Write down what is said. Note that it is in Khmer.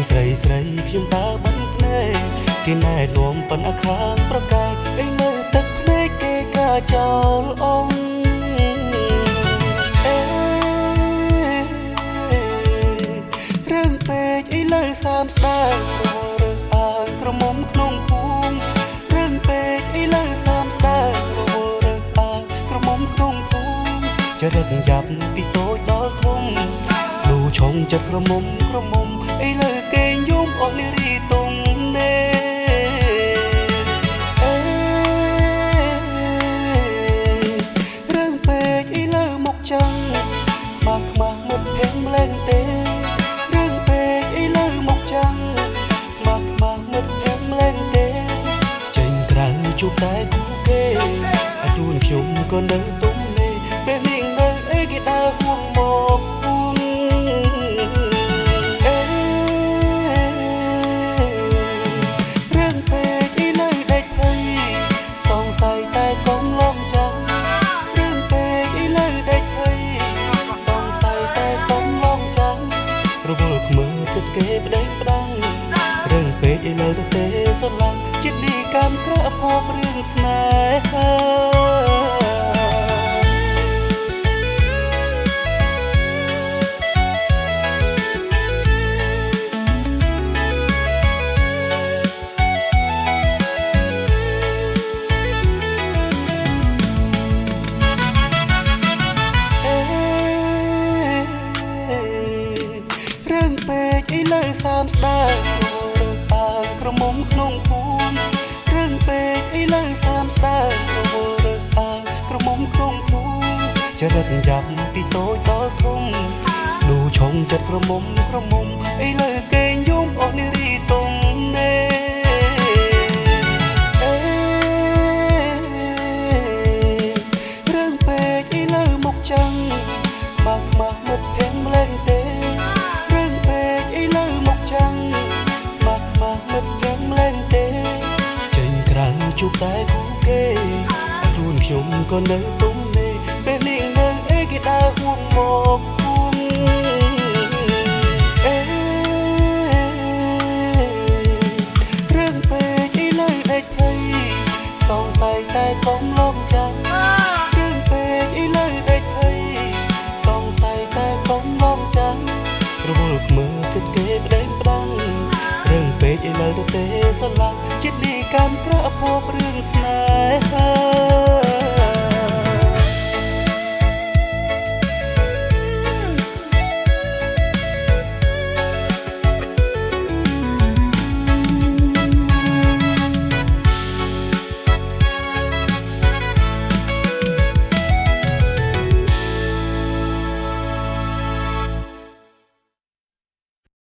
ងស្រីស្រីខ្ញុំតើបាត់ភ្នែកគេណែនាំប៉ុនអាខាងប្រកាយអីមើលទឹកភ្នែកគេកាចោលអងរឿងពេកអីលើសាមស្ដាយរើអាងក្រមុំក្នុងភូមិរឿងពេកអីលើសាមស្ដាយរើអាងក្រមុំក្នុងភូមិចរិតយ៉ាប់ពីតូចដល់ធំលូឆុងចិត្តក្រមុំអីលើគេងយំអស់នារីតុងនេរឿងពេកអីលើមុខចាំងមកខ្មាស់មុខភៀងម្លែងទេរឿងពេកអីលើមុខចាំងមកខ្មាស់មុខភៀងម្លែងទេចេញក្រៅជួបតែគូគេឲ្យខ្លួនខ្ញុំក៏នៅទុំនេពេលនាងនៅអីគេដើរហួងមកគេប្តេងផ្ដាំងរឿងពេកឥឡូវទៅទេស្រឡាញ់ចិត្តនេះកម្មក្រអភពរឿងស្នេហាសាមស្ដាយរើអាងក្រមុំក្នុងភូមិរឿងពេកអីលើសាមស្ដាយរើអាងក្រមុំក្នុងភូមិចរិតយ៉ាប់ពីតូចដល់ធំលូឆុងចិត្តក្រមុំអីលើគេងយំអស់នារីតុងនេរឿងពេកអីលើមុខចាំងមកខ្មាស់មុខភៀងម្លែងទេជួបតែគូគេឲ្យខ្លួនខ្ញុំក៏នៅទុំនេពេលនាងនៅអីគេដើរហួងមកភូមិរឿងពេកអីលើដេកភ័យសង្ស័យតែកុំលំចាំរឿងពេកអីលើដេកភ័យសង្ស័យតែកុំលំចាំរវល់មើលគិតគេប្តេងផ្ដាំងរឿងពេកឥឡូវទៅទេស្រឡាញ់ចិត្តនេះកម្មក្រអភពរឿងស្នេ